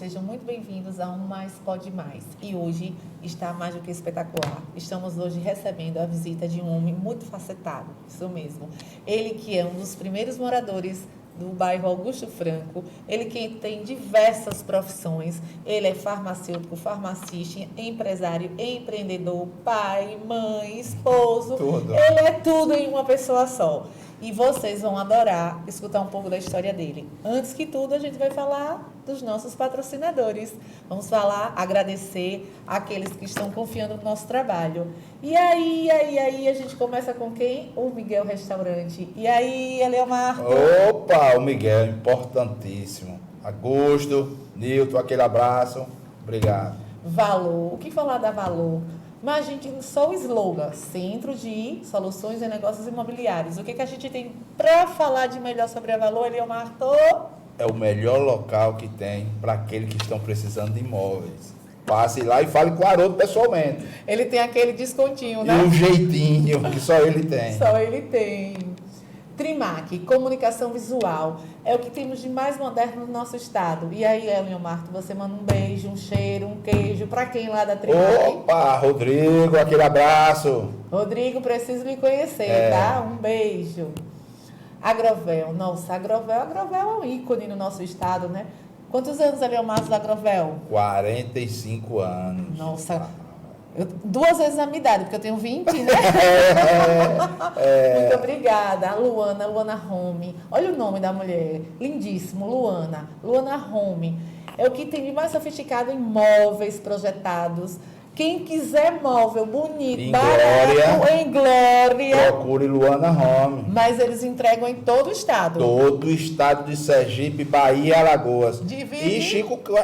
sejam muito bem-vindos a um Mais Pode Mais. E hoje está mais do que espetacular. Estamos hoje recebendo a visita de um homem muito facetado, isso mesmo. Ele que é um dos primeiros moradores do bairro Augusto Franco, ele que tem diversas profissões, ele é farmacêutico, farmacista, empresário, empreendedor, pai, mãe, esposo, Tudo. Ele é tudo em uma pessoa só. E vocês vão adorar escutar um pouco da história dele. Antes que tudo, a gente vai falar dos nossos patrocinadores. Vamos falar, agradecer àqueles que estão confiando no nosso trabalho. E aí, a gente começa com quem? O Miguel Restaurante. E aí, Eleomar? Opa, o Miguel, importantíssimo. Augusto, Nilton, aquele abraço. Obrigado. Valor. O que falar da Valor? Mas a gente só o slogan, Centro de Soluções e Negócios Imobiliários. O que a gente tem para falar de melhor sobre a Valor, Eleomar? É o melhor local que tem para aqueles que estão precisando de imóveis. Passe lá e fale com o Haroldo pessoalmente. Ele tem aquele descontinho, né? E um jeitinho que só ele tem. Só ele tem. Trimac, comunicação visual, é o que temos de mais moderno no nosso estado. E aí, Eleomar, você manda um beijo, um cheiro, um queijo, para quem lá da Trimac? Opa, Rodrigo, aquele abraço. Rodrigo, preciso me conhecer, tá? Um beijo. Agrovel, nossa, Agrovel é um ícone no nosso estado, né? Quantos anos, Eleomar, da Agrovel? 45 anos. Nossa, 2 vezes a minha idade, porque eu tenho 20, né? Muito obrigada. A Luana Home. Olha o nome da mulher, lindíssimo, Luana Home. É o que tem de mais sofisticado em móveis projetados. Quem quiser móvel bonito, Em barato, em Glória. Procure Luana Home. Mas eles entregam em todo o estado. Todo o estado de Sergipe, Bahia e Alagoas. Divide.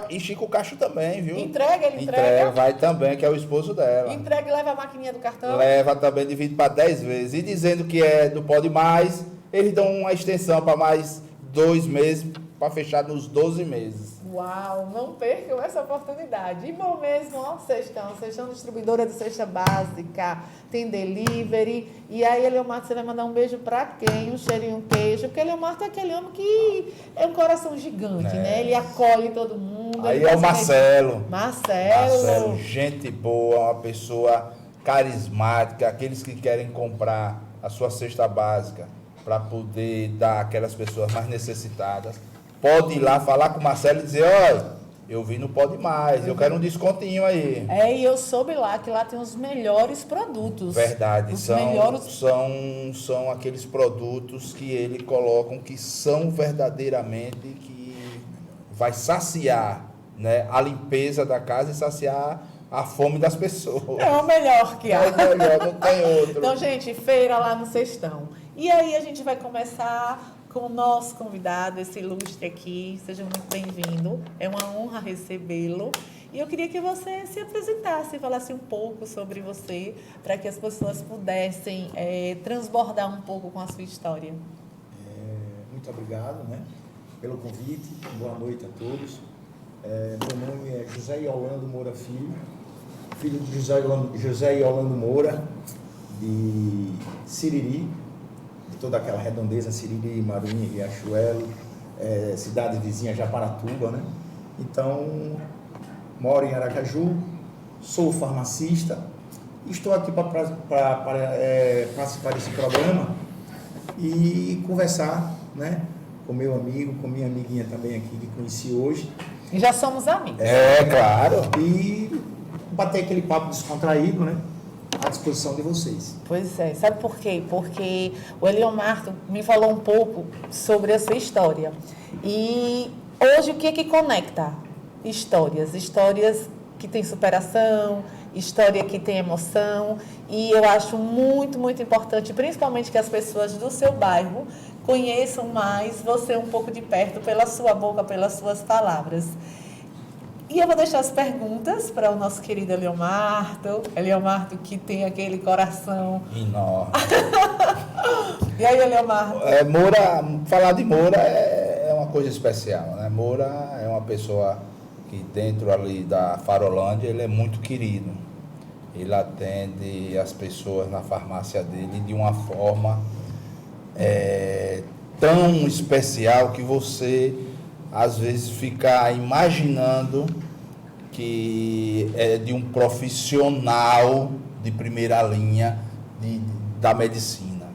E Chico Cacho também, viu? Ele entrega. Vai também, que é o esposo dela. Entrega e leva a maquininha do cartão. Leva também, divide para 10 vezes. E dizendo que é do Pode Mais, eles dão uma extensão para mais 2 meses, para fechar nos 12 meses. Uau, não percam essa oportunidade. E bom mesmo, ó, Sextão distribuidora de cesta básica, tem delivery. E aí, Eleomar, você vai mandar um beijo pra quem? Um cheirinho, um queijo. Porque Eleomar é aquele homem que é um coração gigante, né? Ele acolhe todo mundo. Aí é o Marcelo. Marcelo, gente boa, uma pessoa carismática, aqueles que querem comprar a sua cesta básica para poder dar àquelas pessoas mais necessitadas. Pode ir lá falar com o Marcelo e dizer, olha, eu vi no Pode Mais, eu quero um descontinho aí. E eu soube lá que lá tem os melhores produtos. Verdade, são aqueles produtos que ele colocam que são verdadeiramente que vai saciar, né, a limpeza da casa e saciar a fome das pessoas. É o melhor que há. É o melhor, não tem outro. Então, gente, feira lá no Sextão. E aí a gente vai começar com o nosso convidado, esse ilustre aqui. Seja muito bem-vindo. É uma honra recebê-lo. E eu queria que você se apresentasse, falasse um pouco sobre você, para que as pessoas pudessem transbordar um pouco com a sua história. Muito obrigado, né, pelo convite. Boa noite a todos. Meu nome é José Yolando Moura filho de José Yolando Moura, de Siriri, de toda aquela redondeza, Siriri, Maruim, Riachuelo, cidade vizinha Japaratuba, né? Então, moro em Aracaju, sou farmacista, estou aqui para participar desse programa e conversar, né, com meu amigo, com minha amiguinha também aqui, que conheci hoje. E já somos amigos. Claro. E bater aquele papo descontraído, né, à disposição de vocês. Pois é, sabe por quê? Porque o Eleomar me falou um pouco sobre a sua história. E hoje o que é que conecta? Histórias que têm superação, história que tem emoção. E eu acho muito, muito importante, principalmente que as pessoas do seu bairro conheçam mais você um pouco de perto, pela sua boca, pelas suas palavras. E eu vou deixar as perguntas para o nosso querido Eleomarto, que tem aquele coração enorme. E aí, Eleomarto? Falar de Moura é uma coisa especial, né? Moura é uma pessoa que dentro ali da Farolândia, ele é muito querido. Ele atende as pessoas na farmácia dele de uma forma tão especial que você às vezes fica imaginando que é de um profissional de primeira linha da medicina.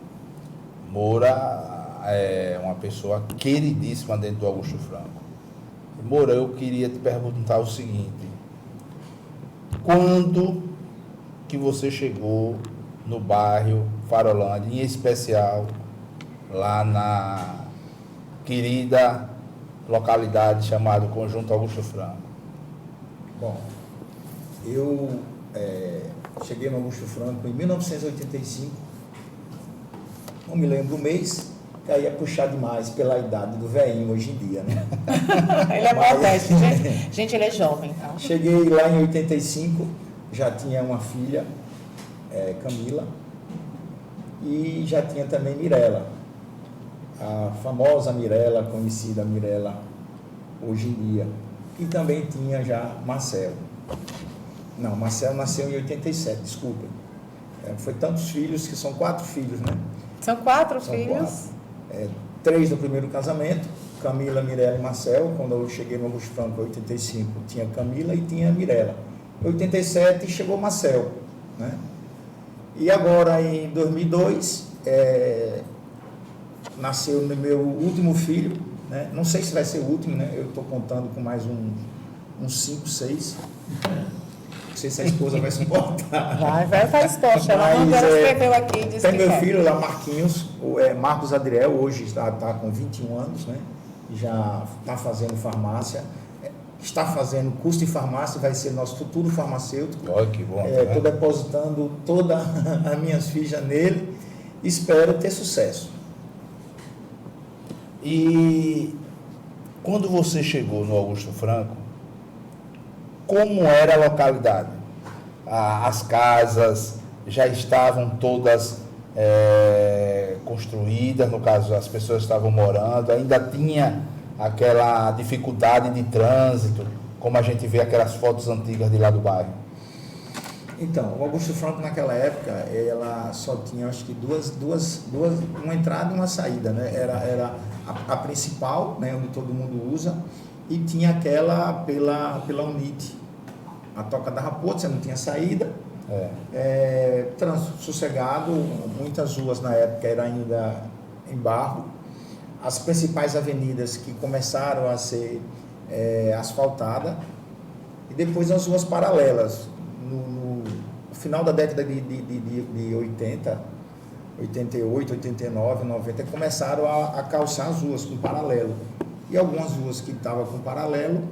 Moura é uma pessoa queridíssima dentro do Augusto Franco. Moura, eu queria te perguntar o seguinte: quando que você chegou no bairro Farolândia, em especial lá na querida localidade chamada Conjunto Augusto Franco? Bom, eu cheguei no Augusto Franco em 1985, não me lembro do mês, que aí é puxar demais pela idade do velhinho hoje em dia, né? Ele é modeste, gente, ele é jovem. Tá? Cheguei lá em 85, já tinha uma filha, Camila, e já tinha também Mirela, a famosa Mirela, conhecida Mirela hoje em dia. E também tinha já Marcelo. Não, Marcelo nasceu em 87, desculpa. Foi tantos filhos, que são 4 filhos, né? São 4 filhos? 3 do primeiro casamento, Camila, Mirela e Marcelo. Quando eu cheguei no Augusto Franco, em 85, tinha Camila e tinha Mirela. Em 87 chegou Marcelo, né? E agora, em 2002, nasceu o meu último filho, né? Não sei se vai ser o último, né? Eu estou contando com mais uns 5, 6. Não sei se a esposa vai suportar. Vai estar exposta. Ela escreveu aqui e disse tem que meu quer. filho lá, Marquinhos, Marcos Adriel, hoje está com 21 anos, né? Já está fazendo farmácia, está fazendo curso de farmácia, vai ser nosso futuro farmacêutico. Olha que bom. Estou depositando todas as minhas fichas nele, espero ter sucesso. E quando você chegou no Augusto Franco, como era a localidade? As casas já estavam todas construídas, no caso as pessoas estavam morando, ainda tinha aquela dificuldade de trânsito, como a gente vê aquelas fotos antigas de lá do bairro? Então, o Augusto Franco naquela época, ela só tinha acho que duas uma entrada e uma saída, né? Era a principal, né, onde todo mundo usa, e tinha aquela pela Unite, a Toca da Raposa, você não tinha saída, trânsito sossegado, muitas ruas na época eram ainda em barro, as principais avenidas que começaram a ser asfaltadas, e depois as ruas paralelas, no final da década de 80, 88, 89, 90, começaram a calçar as ruas com paralelo. E algumas ruas que estavam com paralelo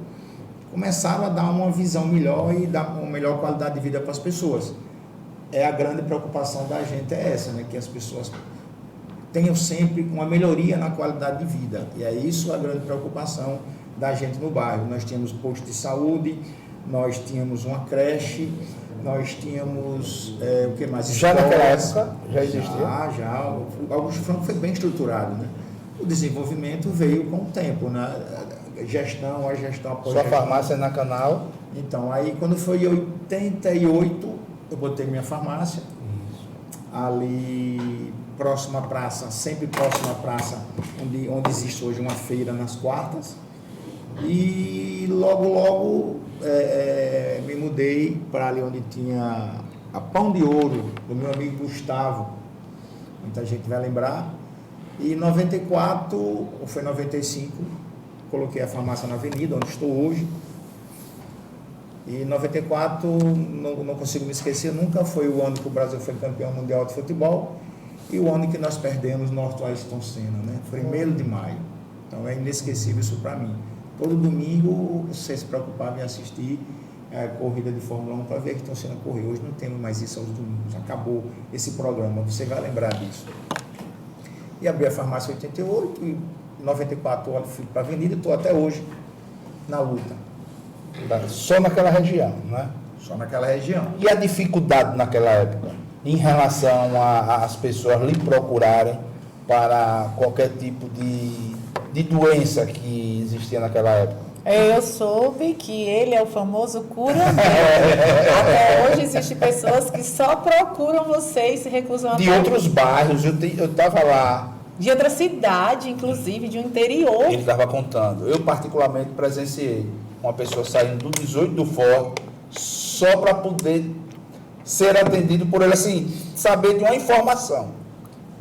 começaram a dar uma visão melhor e dar uma melhor qualidade de vida para as pessoas. A grande preocupação da gente é essa, né? Que as pessoas tenham sempre uma melhoria na qualidade de vida. E é isso a grande preocupação da gente no bairro. Nós tínhamos posto de saúde, nós tínhamos uma creche, nós tínhamos, o que mais? Já naquela época? Já existia? Já. O Augusto Franco foi bem estruturado, né? O desenvolvimento veio com o tempo, né? A gestão após Sua farmácia na Canal? Então, aí quando foi em 88, eu botei minha farmácia. Isso. Ali, próxima à praça, sempre próxima à praça, onde existe hoje uma feira nas quartas. E logo me mudei para ali onde tinha a Pão de Ouro, do meu amigo Gustavo, muita gente vai lembrar. E em 94, ou foi 95, coloquei a farmácia na avenida, onde estou hoje. E em 94, não consigo me esquecer, nunca foi o ano que o Brasil foi campeão mundial de futebol e o ano que nós perdemos Norte Ayrton Senna, né? 1º de maio. Então é inesquecível isso para mim. Todo domingo, você se preocupava em assistir a corrida de Fórmula 1 para ver que Ayrton Senna correu. Hoje não temos mais isso aos domingos, acabou esse programa, você vai lembrar disso. E abri a farmácia em 88, e em 94 eu fui para a avenida e estou até hoje na luta. Só naquela região, né? Só naquela região. E a dificuldade naquela época, em relação às pessoas lhe procurarem para qualquer tipo de doença que existia naquela época? Eu soube que ele é o famoso curandeiro. Até hoje existem pessoas que só procuram você e se recusam a... De outros bairros, eu estava lá de outra cidade, inclusive, de um interior. Ele estava contando. Eu, particularmente, presenciei uma pessoa saindo do 18 do Forte só para poder ser atendido por ele, assim, saber de uma informação.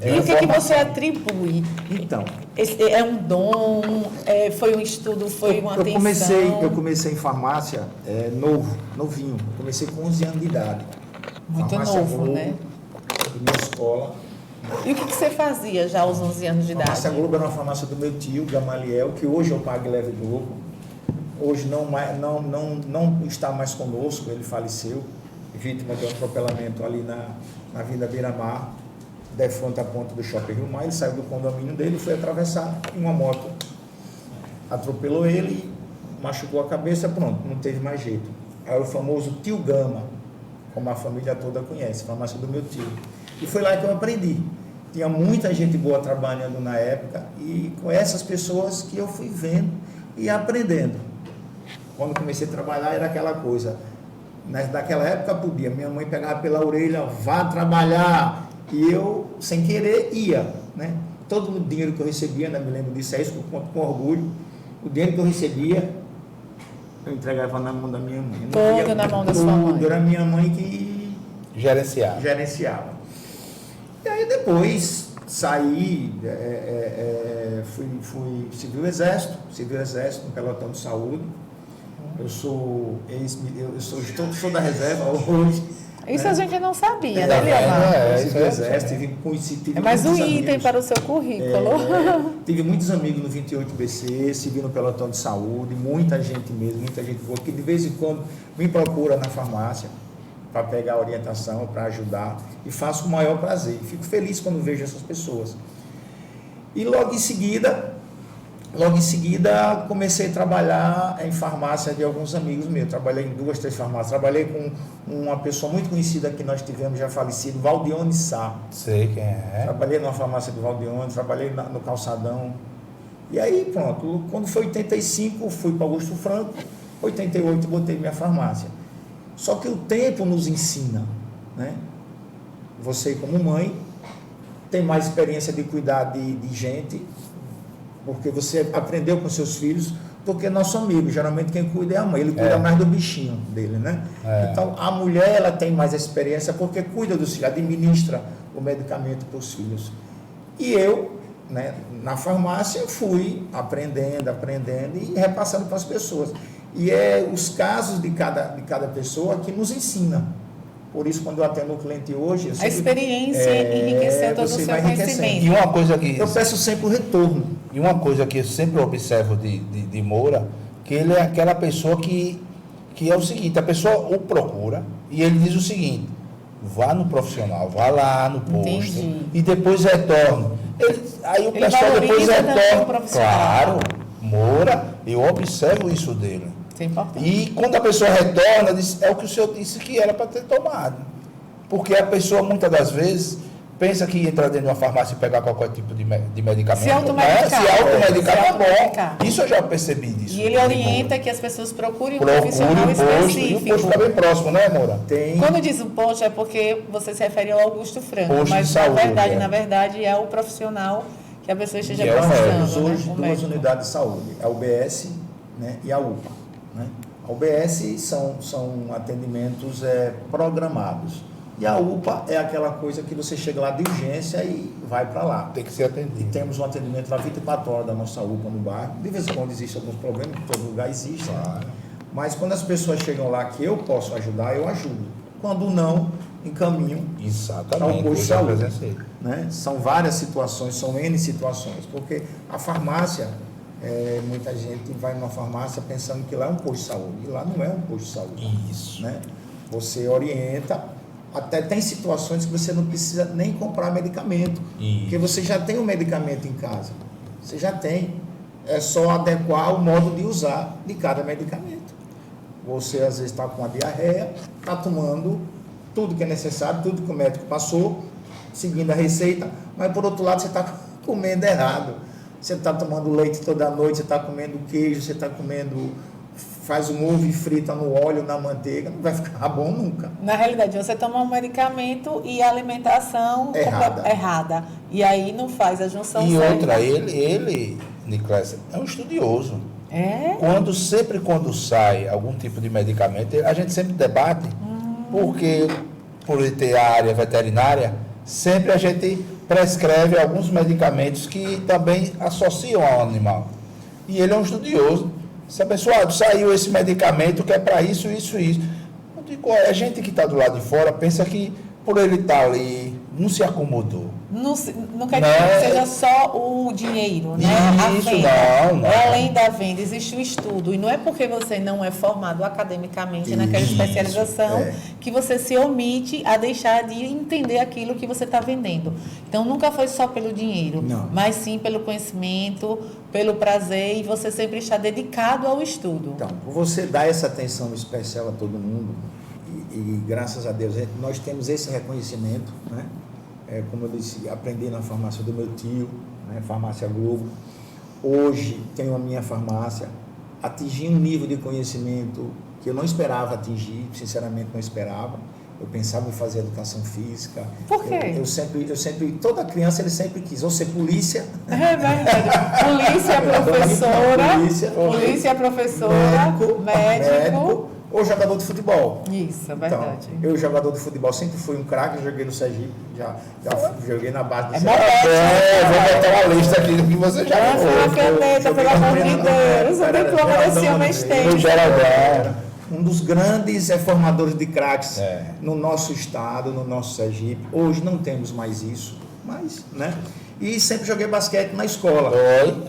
E o que, que você atribui? Então, É um dom? Foi um estudo? Foi uma atenção? Eu comecei em farmácia novinho. Eu comecei com 11 anos de idade. Muito Farmácia novo, Globo, né? Minha escola. E o que, que você fazia já aos 11 anos de A idade? farmácia Globo era uma farmácia do meu tio, Gamaliel, que hoje é o Pague Leve Globo. Hoje não está mais conosco, ele faleceu, vítima de um atropelamento ali na Avenida Beira-Mar, de frente à ponta do Shopping Rio Mar. Ele saiu do condomínio dele, foi atravessar em uma moto, atropelou ele, machucou a cabeça, pronto, não teve mais jeito. Era o famoso Tio Gama, como a família toda conhece, farmácia do meu tio. E foi lá que eu aprendi. Tinha muita gente boa trabalhando na época e com essas pessoas que eu fui vendo e aprendendo. Quando comecei a trabalhar era aquela coisa, naquela época podia, minha mãe pegava pela orelha, vá trabalhar, e eu, sem querer, ia, né? Todo o dinheiro que eu recebia, né, me lembro disso, é isso que eu conto com orgulho, o dinheiro que eu recebia, eu entregava na mão da minha mãe. Todo na mão da sua mãe. Era minha mãe que Gerenciava. E aí depois saí, fui servir o exército no pelotão de saúde. Eu sou da reserva hoje. Isso né? a gente não sabia, né, Leomar? Servi o exército, tive É mais um muitos item amigos. para o seu currículo. Tive muitos amigos no 28BC, servi no pelotão de saúde, muita gente mesmo, muita gente boa, que de vez em quando me procura na farmácia para pegar orientação, para ajudar, e faço com o maior prazer. Fico feliz quando vejo essas pessoas. E logo em seguida comecei a trabalhar em farmácia de alguns amigos meus. Trabalhei em 2, 3 farmácias. Trabalhei com uma pessoa muito conhecida que nós tivemos, já falecido, Valdione Sá. Sei quem é. Trabalhei numa farmácia de Valdione, trabalhei no Calçadão. E aí, pronto, quando foi 85, fui para Augusto Franco, 88 botei minha farmácia. Só que o tempo nos ensina, né? Você, como mãe, tem mais experiência de cuidar de gente, porque você aprendeu com seus filhos, porque nosso amigo, geralmente quem cuida é a mãe, ele cuida mais do bichinho dele, né? Então, a mulher, ela tem mais experiência porque cuida dos filhos, administra o medicamento para os filhos. E eu, né, na farmácia, fui aprendendo e repassando para as pessoas. E é os casos de cada pessoa que nos ensina. Por isso, quando eu atendo um cliente hoje... A experiência enriqueceu todo o seu conhecimento. E uma coisa que... Eu peço sempre o retorno. E uma coisa que eu sempre observo de Moura, que ele é aquela pessoa que é o seguinte, a pessoa o procura e ele diz o seguinte, vá no profissional, vá lá no posto. Entendi. E depois retorna. Aí o Ele pessoal depois valoriza também o retorna. profissional. Claro, Moura, eu observo isso dele. Isso é importante. E quando a pessoa retorna, diz, é o que o senhor disse que era para ter tomado. Porque a pessoa, muitas das vezes, pensa que entrar dentro de uma farmácia e pegar qualquer tipo de medicamento. Se automedicar. Se automedicar Se é automedicar. bom. Isso eu já percebi disso. E ele orienta que as pessoas procurem um Procure profissional o posto. E o específico. posto fica bem próximo, né, Moura? Tem... Quando diz o posto é porque você se refere ao Augusto Franco, Posto mas de saúde, na verdade é o profissional que a pessoa esteja Que é o Nós buscando. temos né? hoje O duas médico. unidades de saúde, a UBS, né, e a UPA. Né? A UBS são atendimentos programados. E a UPA é aquela coisa que você chega lá de urgência e vai para lá. Tem que ser E atendido. temos um atendimento lá 24 horas da nossa UPA no bairro. De vez em quando existem alguns problemas, em todo lugar existe. Claro. Mas quando as pessoas chegam lá que eu posso ajudar, eu ajudo. Quando não, encaminho. Exatamente. Ao posto de eu já saúde. presenciei. Né? São várias situações, são N situações, porque a farmácia, muita gente vai numa farmácia pensando que lá é um posto de saúde, e lá não é um posto de saúde. Isso. Né? Você orienta, até tem situações que você não precisa nem comprar medicamento, Isso. porque você já tem o medicamento em casa, você já tem, é só adequar o modo de usar de cada medicamento. Você às vezes está com uma diarreia, está tomando tudo que é necessário, tudo que o médico passou, seguindo a receita, mas por outro lado você está comendo errado. Você está tomando leite toda noite, você está comendo queijo, você está comendo faz um ovo e frita no óleo, na manteiga, não vai ficar bom nunca. Na realidade, você toma um medicamento e a alimentação errada. E aí não faz a junção E certa. outra, ele, Nicolas, é um estudioso. É? Sempre quando sai algum tipo de medicamento, a gente sempre debate, porque por ele ter a área veterinária, sempre a gente prescreve alguns medicamentos que também associam ao animal. E ele é um estudioso. Se abençoado, saiu esse medicamento que é para isso, isso, isso. Eu digo, a gente que está do lado de fora pensa que por ele estar ali, não se acomodou. Não quer dizer que seja só o dinheiro, né? Isso, a venda. não. É além da venda, existe o estudo. E não é porque você não é formado academicamente naquela especialização que você se omite a deixar de entender aquilo que você está vendendo. Então, nunca foi só pelo dinheiro, mas sim pelo conhecimento, pelo prazer, e você sempre está dedicado ao estudo. Então, por você dar essa atenção especial a todo mundo, e graças a Deus nós temos esse reconhecimento, né? Como eu disse, aprendi na farmácia do meu tio, né? Farmácia Globo. Hoje tenho a minha farmácia, atingi um nível de conhecimento que eu não esperava atingir, sinceramente não esperava. Eu pensava em fazer educação física. Por quê? Eu sempre, toda criança ele sempre quis ou ser polícia. É verdade. Polícia, professora. Polícia, professora. Médico. Ou jogador de futebol. Isso, é verdade. Então, eu, jogador de futebol, sempre fui um craque, joguei no Sergipe, já joguei na base do Sergipe. Vou botar uma lista aqui do que você já falou. Uma caneta, pelo amor de Deus. O diploma desse homem tem. Um dos grandes formadores de craques no nosso estado, no nosso Sergipe. Hoje não temos mais isso, mas, né? E sempre joguei basquete na escola.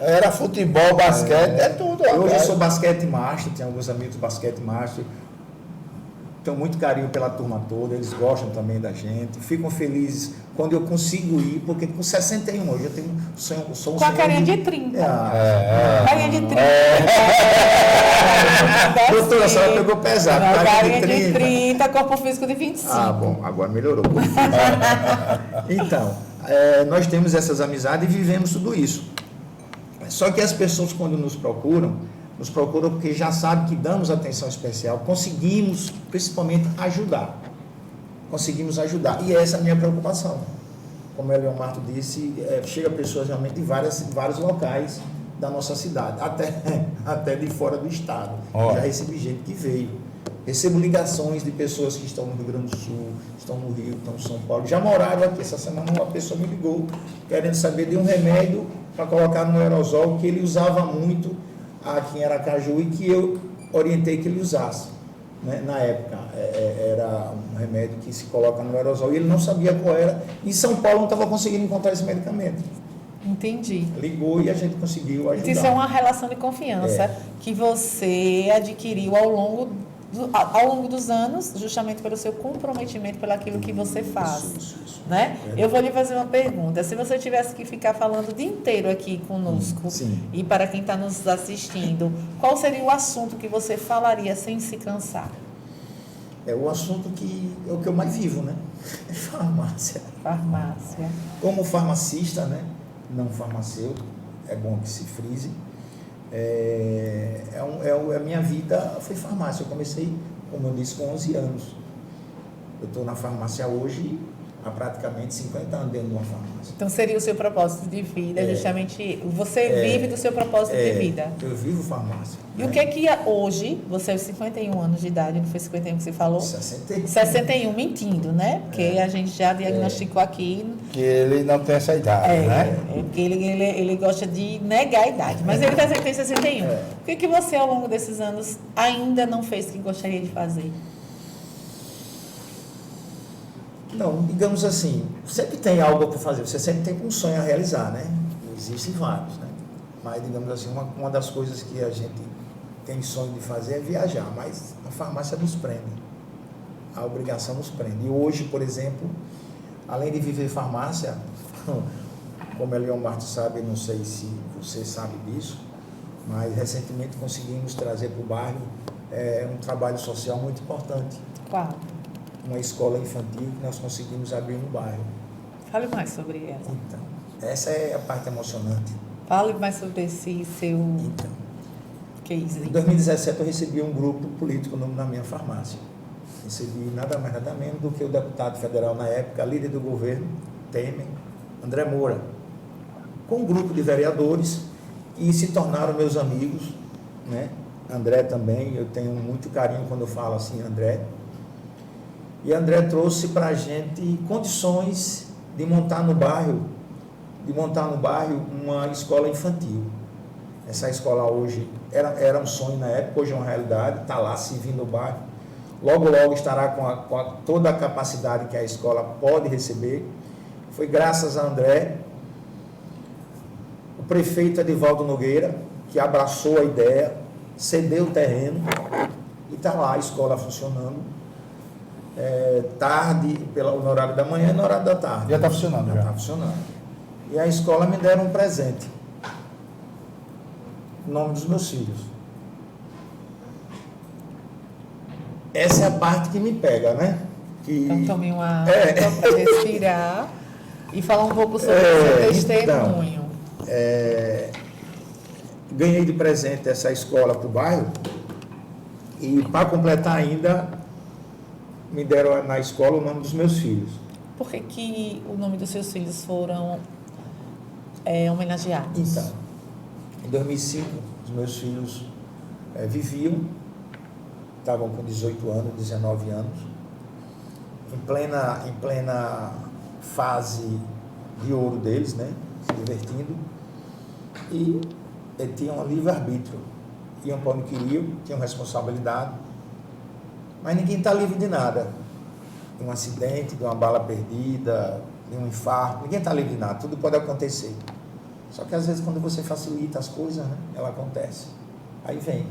Era futebol, basquete, é tudo. Hoje eu sou basquete master, tenho alguns amigos basquete master. Tenho muito carinho pela turma toda, eles gostam também da gente. Ficam felizes quando eu consigo ir, porque com 61 hoje eu tenho sonho. Com a carinha de 30. Carinha de 30. Doutora, a senhora pegou pesado. Carinha de 30, corpo físico de 25. Ah, bom, agora melhorou. Então, nós temos essas amizades e vivemos tudo isso. Só que as pessoas, quando nos procuram porque já sabem que damos atenção especial, conseguimos, principalmente, ajudar. E essa é a minha preocupação. Como o Leomardo disse, chega pessoas realmente de vários locais da nossa cidade, até de fora do estado. Já recebi gente que veio. Recebo ligações de pessoas que estão no Rio Grande do Sul, estão no Rio, estão em São Paulo. Já moraram aqui. Essa semana uma pessoa me ligou querendo saber de um remédio para colocar no aerosol que ele usava muito aqui em Aracaju e que eu orientei que ele usasse. Né? Na época, era um remédio que se coloca no aerosol e ele não sabia qual era. Em São Paulo não estava conseguindo encontrar esse medicamento. Entendi. Ligou e a gente conseguiu ajudar. Isso é uma relação de confiança que você adquiriu ao longo dos anos, justamente pelo seu comprometimento, pelo aquilo que você faz. Isso. Né? Eu vou lhe fazer uma pergunta. Se você tivesse que ficar falando o dia inteiro aqui conosco, e para quem está nos assistindo, qual seria o assunto que você falaria sem se cansar? É o assunto que é o que eu mais vivo, né? É farmácia. Como farmacista, né? Não farmacêutico, é bom que se frise. A minha vida foi farmácia. Eu comecei, como eu disse, com 11 anos. Eu estou na farmácia hoje há praticamente 50 anos dentro de uma farmácia. Então seria o seu propósito de vida, justamente, você vive do seu propósito de vida. Eu vivo farmácia. E o que é que hoje, você aos 51 anos de idade, não foi 51 que você falou? 61. 61, mentindo, né? Porque a gente já diagnosticou aqui. Que ele não tem essa idade, né? Porque ele gosta de negar a idade, mas ele tem 61. O que você, ao longo desses anos, ainda não fez que gostaria de fazer? Não, digamos assim, sempre tem algo para fazer, você sempre tem um sonho a realizar, né? Existem vários, né? Mas, digamos assim, uma das coisas que a gente tem sonho de fazer é viajar, mas a farmácia nos prende, a obrigação nos prende. E hoje, por exemplo, além de viver farmácia, como o Leomardo sabe, não sei se você sabe disso, mas recentemente conseguimos trazer para o bairro um trabalho social muito importante. Qual? Uma escola infantil que nós conseguimos abrir no bairro. Fale mais sobre ela. Então, essa é a parte emocionante. Fale mais sobre esse seu... Então, case. Em 2017 eu recebi um grupo político na minha farmácia. Recebi nada mais nada menos do que o deputado federal na época, líder do governo, Temer, André Moura, com um grupo de vereadores que se tornaram meus amigos, né? André também, eu tenho muito carinho quando eu falo assim, André. E André trouxe para a gente condições de montar no bairro uma escola infantil. Essa escola hoje era um sonho na época, hoje é uma realidade, está lá servindo o bairro. Logo, logo estará com toda a capacidade que a escola pode receber. Foi graças a André, o prefeito Edivaldo Nogueira, que abraçou a ideia, cedeu o terreno e está lá a escola funcionando. Tarde, no horário da manhã e no horário da tarde. Já está funcionando. Já está funcionando. E a escola me deram um presente. O nome dos meus filhos. Essa é a parte que me pega, né? Então tome uma água para respirar e falar um pouco sobre o seu testemunho. Ganhei de presente essa escola para o bairro e, para completar ainda, me deram na escola o nome dos meus filhos. Por que o nome dos seus filhos foram homenageados? Então, em 2005, os meus filhos viviam, estavam com 18 anos, 19 anos, em plena fase de ouro deles, né? Se divertindo, e tinham livre-arbítrio, iam para onde queriam, tinham responsabilidade, mas ninguém está livre de nada, de um acidente, de uma bala perdida, de um infarto, ninguém está livre de nada, tudo pode acontecer. Só que às vezes quando você facilita as coisas, né, ela acontece. Aí vem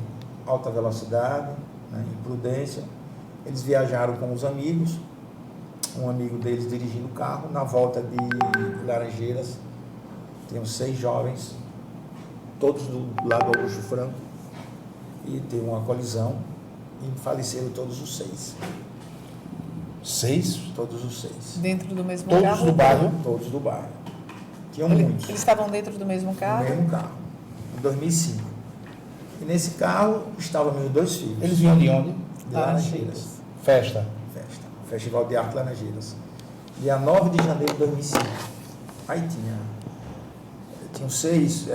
alta velocidade, né, imprudência. Eles viajaram com os amigos, um amigo deles dirigindo o carro, na volta de Laranjeiras, tinham 6 jovens, todos do lado do Augusto Franco, e teve uma colisão e faleceram todos os 6. 6? Todos os 6. Dentro do mesmo Todos carro? do bairro? Todos do bairro. Tinham muitos. Eles estavam dentro do mesmo carro? No mesmo carro, em 2005. E nesse carro estavam meus 2 filhos. Eles vinham de onde? De Laranjeiras. Festa. Festival de Arte Laranjeiras. Dia 9 de janeiro de 2005. Aí tinham 6,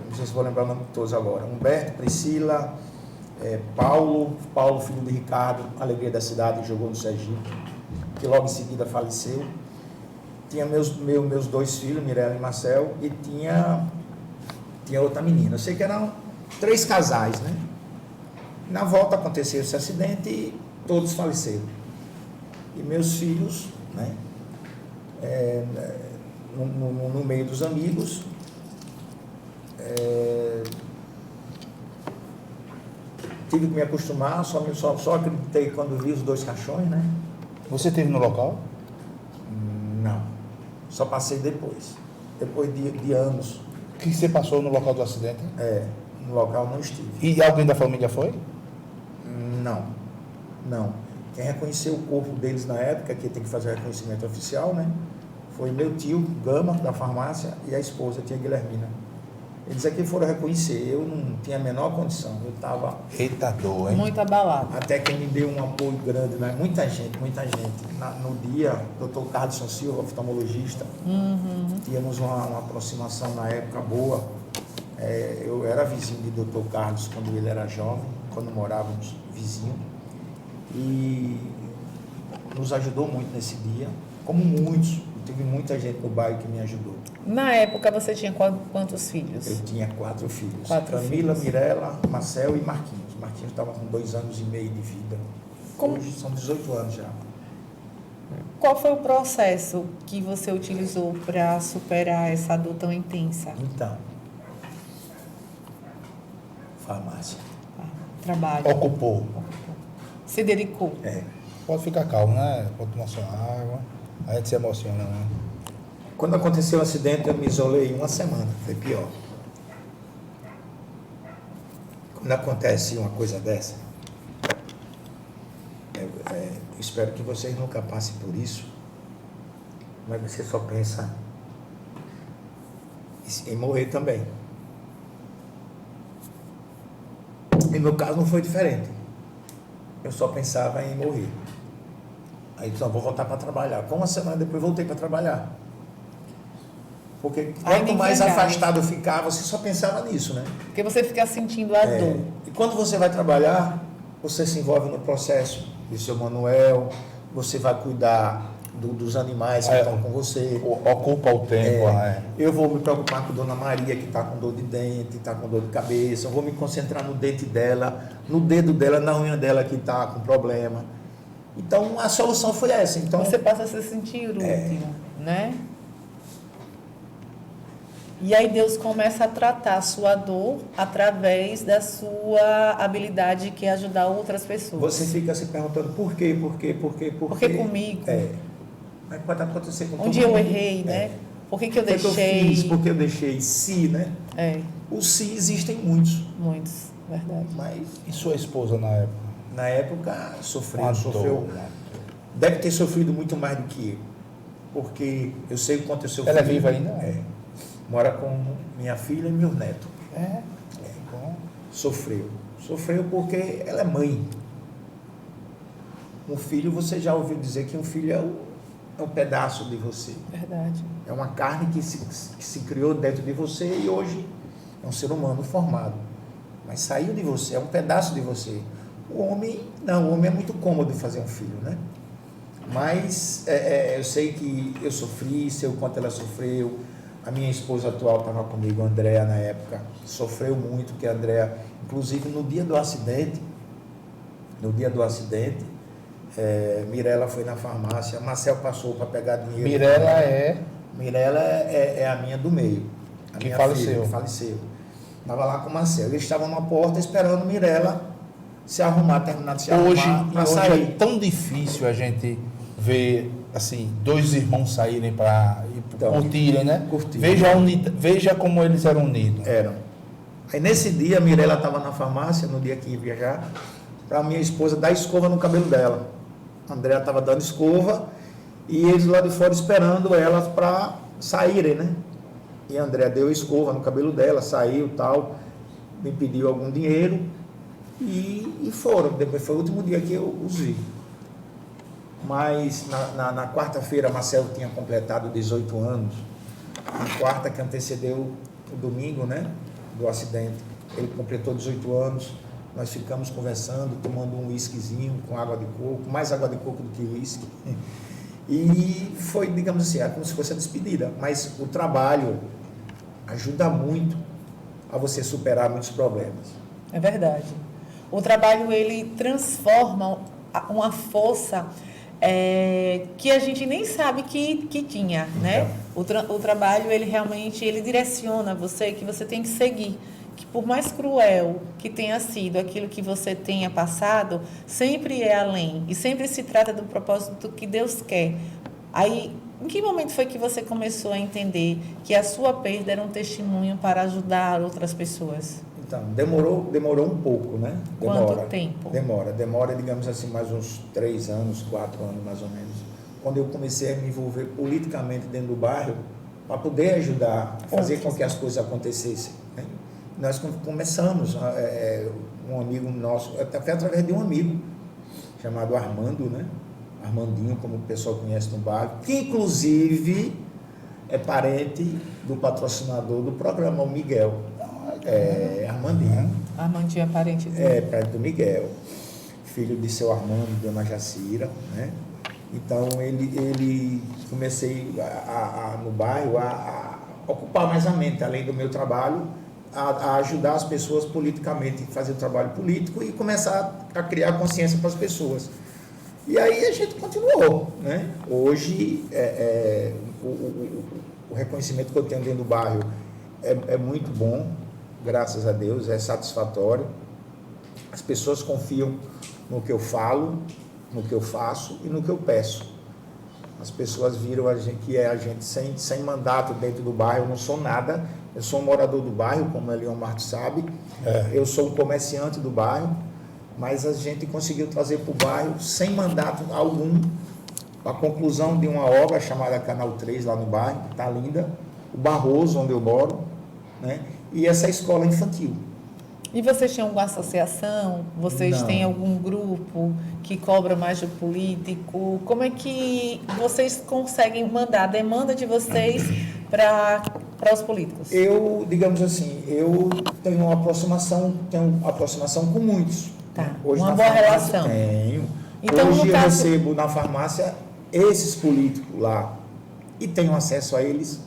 não sei se vou lembrar o nome de todos agora. Humberto, Priscila, Paulo, filho de Ricardo, alegria da cidade, jogou no Sergipe, que logo em seguida faleceu. Tinha meus 2 filhos, Mirella e Marcel, e tinha outra menina. Eu sei que eram 3 casais, né? Na volta aconteceu esse acidente e todos faleceram. E meus filhos, né? No meio dos amigos, tive que me acostumar, só acreditei quando vi os 2 caixões, né? Você esteve no local? Não, só passei depois de anos. O que você passou no local do acidente? No local não estive. E alguém da família foi? Não. Quem reconheceu o corpo deles na época, que tem que fazer o reconhecimento oficial, né? Foi meu tio, Gama, da farmácia, e a esposa, a tia Guilhermina. Eles aqui foram reconhecer, eu não tinha a menor condição, eu estava... Eita dor, hein? Muito abalado. Até que me deu um apoio grande, né? Muita gente. No dia, Dr. Carlson Silva, oftalmologista, tínhamos uma aproximação na época boa. Eu era vizinho de Dr. Carlos quando ele era jovem, quando morávamos vizinho, e nos ajudou muito nesse dia, como muitos. Teve muita gente no bairro que me ajudou. Na época você tinha quantos filhos? Eu tinha 4 filhos. 4 Camila, filhos. Mirella, Marcel e Marquinhos. Marquinhos estava com 2 anos e meio de vida. Hoje são 18 anos já. Qual foi o processo que você utilizou para superar essa dor tão intensa? Então, farmácia. Trabalho. Ocupou. Se dedicou. Pode ficar calmo, né? Pode tomar sua água. A gente se emociona, né? Quando aconteceu o acidente, eu me isolei 1 semana. Foi pior. Quando acontece uma coisa dessa, eu espero que vocês nunca passem por isso, mas você só pensa em morrer também. Em meu caso não foi diferente. Eu só pensava em morrer. Aí disse, não, vou voltar para trabalhar. Com uma semana depois voltei para trabalhar. Porque quanto mais afastado eu ficava, você só pensava nisso, né? Porque você fica sentindo a dor. E quando você vai trabalhar, você se envolve no processo de seu Manuel, você vai cuidar dos animais que estão com você. Ocupa o tempo. Eu vou me preocupar com Dona Maria, que está com dor de dente, está com dor de cabeça. Eu vou me concentrar no dente dela, no dedo dela, na unha dela que está com problema. Então, a solução foi essa. Então, você passa a se sentir útil, né? E aí Deus começa a tratar a sua dor através da sua habilidade que é ajudar outras pessoas. Você fica se perguntando por quê? Por que comigo? Mas pode acontecer com todo mundo. Onde eu errei, né? Por que eu deixei? Por que eu fiz? Por que eu deixei? Se, né? O se existem muitos. Muitos, verdade. Mas, e sua esposa na época? Na época, sofreu. Deve ter sofrido muito mais do que eu. Porque eu sei o quanto eu sofri. Ela é viva ainda? Mora com minha filha e meu neto. Bom. Sofreu porque ela é mãe. Um filho, você já ouviu dizer que um filho é um pedaço de você. Verdade. É uma carne que se criou dentro de você e hoje é um ser humano formado. Mas saiu de você, é um pedaço de você. O homem é muito cômodo fazer um filho, né? Mas eu sei que eu sofri, sei o quanto ela sofreu. A minha esposa atual estava comigo, a Andréa, na época, sofreu muito, porque a Andréa, inclusive no dia do acidente, Mirela foi na farmácia, Marcel passou para pegar dinheiro. Mirela é a minha do meio. A minha faleceu. Filha, que faleceu. Estava lá com o Marcel. Eles estavam na porta esperando Mirela se arrumar, terminar de se arrumar para sair. Hoje é tão difícil a gente ver assim, dois irmãos saírem para curtirem, né? Veja como eles eram unidos. Eram. Aí nesse dia, a Mirela estava na farmácia, no dia que ia viajar, para minha esposa dar escova no cabelo dela. A Andréa estava dando escova e eles lá de fora esperando elas para saírem, né? E a Andréa deu escova no cabelo dela, saiu tal, me pediu algum dinheiro e foram. Depois foi o último dia que eu os vi. Mas na quarta-feira, Marcelo tinha completado 18 anos. Na quarta, que antecedeu o domingo, né, do acidente, ele completou 18 anos. Nós ficamos conversando, tomando um whiskyzinho com água de coco, mais água de coco do que whisky. E foi, digamos assim, como se fosse a despedida. Mas o trabalho ajuda muito a você superar muitos problemas. É verdade. O trabalho, ele transforma uma força que a gente nem sabe que tinha, né? O trabalho, ele realmente, ele direciona você, que você tem que seguir. Que por mais cruel que tenha sido aquilo que você tenha passado, sempre é além. E sempre se trata do propósito que Deus quer. Aí, em que momento foi que você começou a entender que a sua perda era um testemunho para ajudar outras pessoas? Então, demorou um pouco, né? Quanto tempo? Demora, digamos assim, mais uns 3 anos, 4 anos mais ou menos. Quando eu comecei a me envolver politicamente dentro do bairro, para poder ajudar, fazer com que as coisas acontecessem, né? Nós começamos, um amigo nosso, até através de um amigo, chamado Armando, né? Armandinho, como o pessoal conhece no bairro, que inclusive é parente do patrocinador do programa, o Miguel. Armandinho. Armandinho é parente dele. Parente do Miguel, filho de seu Armando e dona Jacira, né? Então, comecei no bairro a ocupar mais a mente, além do meu trabalho, a ajudar as pessoas politicamente, fazer o trabalho político e começar a criar consciência para as pessoas. E aí a gente continuou, né? Hoje, o reconhecimento que eu tenho dentro do bairro é muito bom, graças a Deus, é satisfatório. As pessoas confiam no que eu falo, no que eu faço e no que eu peço. As pessoas viram a gente sem mandato dentro do bairro. Eu não sou nada, eu sou um morador do bairro, como a Leomar sabe. Eu sou um comerciante do bairro, mas a gente conseguiu trazer para o bairro, sem mandato algum, a conclusão de uma obra chamada Canal 3, lá no bairro, que está linda, o Barroso, onde eu moro, né? E essa escola infantil. E vocês têm alguma associação? Vocês Não. têm algum grupo que cobra mais do político? Como é que vocês conseguem mandar a demanda de vocês para os políticos? Eu, digamos assim, eu tenho uma aproximação com muitos. Tá, né? Hoje uma na boa farmácia relação. Tenho. Então, Hoje no eu caso- recebo na farmácia esses políticos lá e tenho acesso a eles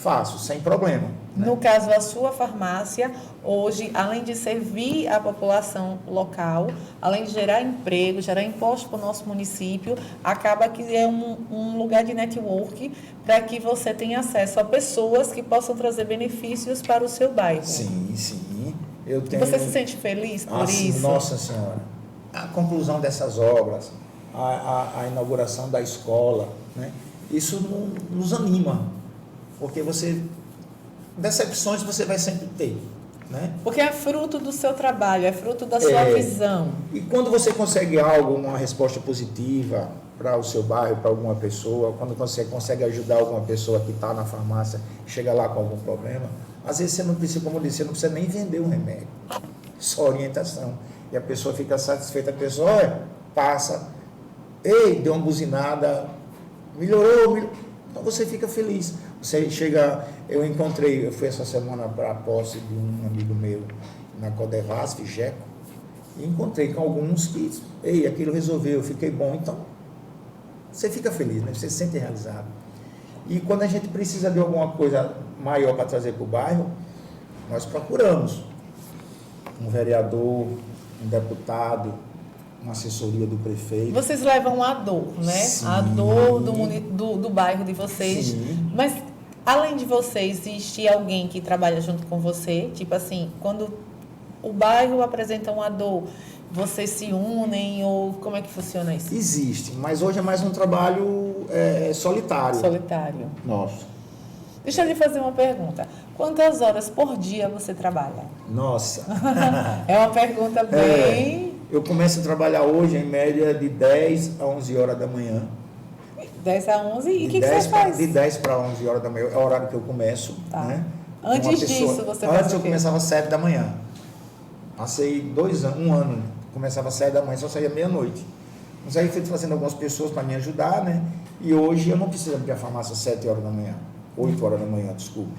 fácil, sem problema. né? No caso, a sua farmácia, hoje, além de servir a população local, além de gerar emprego, gerar imposto para o nosso município, acaba que é um lugar de network para que você tenha acesso a pessoas que possam trazer benefícios para o seu bairro. Sim, sim. Eu E tenho... você se sente feliz por sim, isso? Nossa Senhora. A conclusão dessas obras, a inauguração da escola, né? Isso nos anima, porque decepções você vai sempre ter, né? Porque é fruto do seu trabalho, é fruto da sua visão. E quando você consegue algo, uma resposta positiva para o seu bairro, para alguma pessoa, quando você consegue ajudar alguma pessoa que está na farmácia, chega lá com algum problema, às vezes você não precisa, como eu disse, você não precisa nem vender o remédio, só orientação. E a pessoa fica satisfeita, a pessoa, olha, passa, ei, deu uma buzinada, melhorou. Então você fica feliz. Você chega, eu fui essa semana para a posse de um amigo meu na Codevasf, Jeco, e encontrei com alguns que, ei, aquilo resolveu, fiquei bom. Então, você fica feliz, né? Você se sente realizado. E quando a gente precisa de alguma coisa maior para trazer para o bairro, nós procuramos um vereador, um deputado, uma assessoria do prefeito. Vocês levam a dor, né? Sim. A dor do bairro de vocês. Sim. Mas, além de vocês, existe alguém que trabalha junto com você? Tipo assim, quando o bairro apresenta uma dor, vocês se unem ou como é que funciona isso? Existe, mas hoje é mais um trabalho solitário. Solitário. Nossa. Deixa eu lhe fazer uma pergunta. Quantas horas por dia você trabalha? Nossa. É uma pergunta bem... Eu começo a trabalhar hoje em média de 10 a 11 horas da manhã. 10 a 11. E o que, De você faz? De 10 para 11 horas da manhã é o horário que eu começo. Tá. Né? Antes Uma disso, você faz Antes o eu quê? começava às 7 da manhã. Passei um ano. Começava às 7 da manhã, só saía meia-noite. Mas aí fui trazendo algumas pessoas para me ajudar, né? E hoje eu não preciso abrir a farmácia às 7 horas da manhã. 8 horas da manhã, desculpe.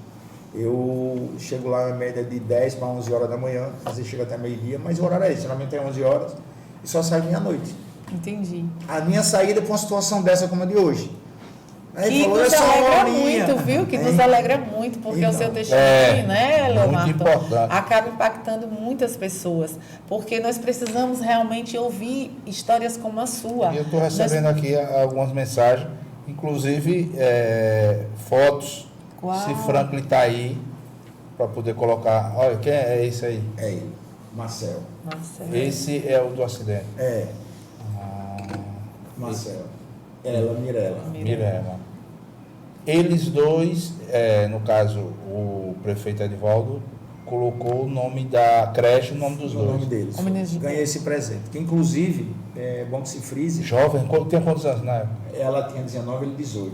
Eu chego lá na média de 10 para 11 horas da manhã, às vezes chego até meio-dia, mas o horário é esse, geralmente é 11 horas e só saio meia-noite. Entendi. A minha saída para uma situação dessa como a de hoje. Aí Que falou, nos "É só uma alegra horinha." muito, viu? Que Hein? nos alegra muito, porque Então, o seu testemunho, né, muito Leomarto, importante. acaba impactando muitas pessoas. Porque nós precisamos realmente ouvir histórias como a sua. E eu estou recebendo aqui algumas mensagens, inclusive fotos. Qual? Se Franklin está aí, para poder colocar. Olha, quem é esse aí? É ele, Marcel. Nossa, Esse é o do acidente. É, Ah, Marcel. Ela, Mirella. Mirella. Eles dois, no caso, o prefeito Edivaldo, colocou o nome da creche, o nome dos O dois. nome deles. Homenagem de Ganhei esse presente. Que inclusive, é bom que se frise, Jovem, tem quantos anos na época? ela tinha 19, ele 18.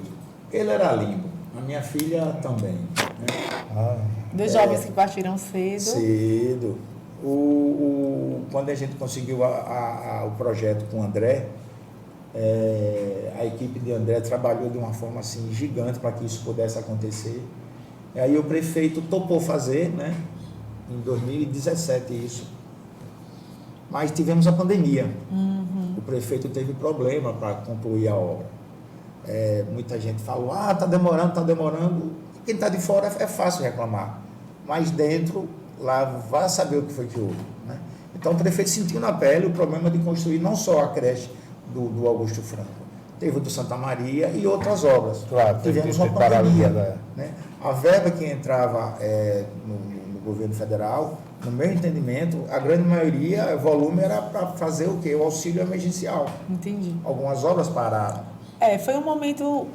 Ele era lindo. A minha filha também. Né? Ah, Dois jovens que partiram cedo. Cedo. Quando a gente conseguiu o projeto com o André, a equipe de André trabalhou de uma forma assim gigante para que isso pudesse acontecer. E aí o prefeito topou fazer, né? Em 2017 isso. Mas tivemos a pandemia. O prefeito teve problema para concluir a obra. Muita gente falou, tá demorando. Quem está de fora é fácil reclamar. Mas dentro, lá vai saber o que foi que houve. Né? Então o prefeito sentiu na pele o problema de construir não só a creche do Augusto Franco, teve o do Santa Maria e outras obras. Claro, Tivemos teve uma que ter pandemia. parado, Né? A verba que entrava no governo federal, no meu entendimento, a grande maioria, o volume era para fazer o quê? O auxílio emergencial. Entendi. Algumas obras pararam. Foi um momento